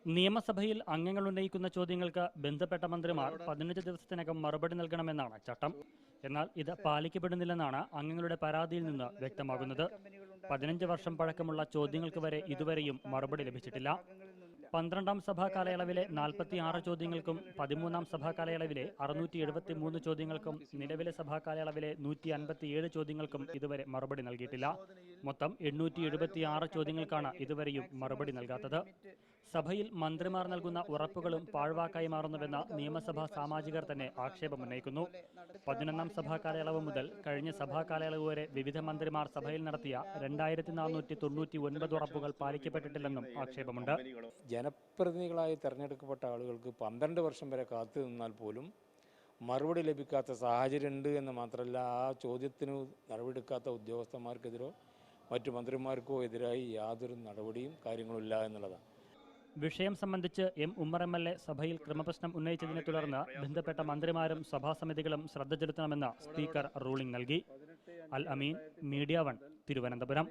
നിയമസഭയിൽ അംഗങ്ങൾ ഉന്നയിക്കുന്ന ചോദ്യങ്ങൾക്ക് ബന്ധപ്പെട്ട മന്ത്രിമാർ 15 ദിവസത്തിനകം മറുപടി നൽകണമെന്നാണ് ചട്ടം. എന്നാൽ ഇത് പാലിക്കപ്പെടുന്നില്ലെന്നാണ് അംഗങ്ങളുടെ പരാതിയിൽ നിന്ന് വ്യക്തമാകുന്നത്. 15 വർഷം പഴക്കമുള്ള ചോദ്യങ്ങൾക്ക് വരെ ഇതുവരെയും മറുപടി ലഭിച്ചിട്ടില്ല. 12ാം സഭാ കാലയളവിലെ 46 ചോദ്യങ്ങൾക്കും 13ാം സഭാ കാലയളവിലെ 673 ചോദ്യങ്ങൾക്കും നിലവിലെ സഭാ കാലയളവിലെ 157 ചോദ്യങ്ങൾക്കും ഇതുവരെ മറുപടി നൽകിയിട്ടില്ല. മൊത്തം 876 ചോദ്യങ്ങൾക്കാണ് ഇതുവരെയും മറുപടി നൽകാത്തത്. സഭയിൽ മന്ത്രിമാർ നൽകുന്ന ഉറപ്പുകളും പാഴ്വാക്കായി മാറുന്നുവെന്ന നിയമസഭാ സാമാജികർ തന്നെ ആക്ഷേപമുന്നയിക്കുന്നു. 11ാം സഭാ കാലയളവ് മുതൽ കഴിഞ്ഞ സഭാ കാലയളവ് വരെ വിവിധ മന്ത്രിമാർ സഭയിൽ നടത്തിയ 2499 ഉറപ്പുകൾ പാലിക്കപ്പെട്ടിട്ടില്ലെന്നും ആക്ഷേപമുണ്ട്. ജനപ്രതിനിധികളായി തെരഞ്ഞെടുക്കപ്പെട്ട ആളുകൾക്ക് 12 വർഷം വരെ കാത്തു നിന്നാൽ പോലും മറുപടി ലഭിക്കാത്ത സാഹചര്യമുണ്ട് എന്ന് മാത്രമല്ല, ആ ചോദ്യത്തിന് നടപടിയെടുക്കാത്ത ഉദ്യോഗസ്ഥന്മാർക്കെതിരോ മറ്റു മന്ത്രിമാർക്കോ എതിരായി യാതൊരു നടപടിയും കാര്യങ്ങളുമില്ല എന്നുള്ളതാണ്. വിഷയം സംബന്ധിച്ച് എം ഉമ്മർ MLA സഭയിൽ ക്രമപ്രശ്നം ഉന്നയിച്ചതിനെ തുടർന്ന് ബന്ധപ്പെട്ട മന്ത്രിമാരും സഭാസമിതികളും ശ്രദ്ധ ചെലുത്തണമെന്ന് സ്പീക്കർ റൂളിംഗ് നൽകി. അൽ അമീൻ, മീഡിയ 1, തിരുവനന്തപുരം.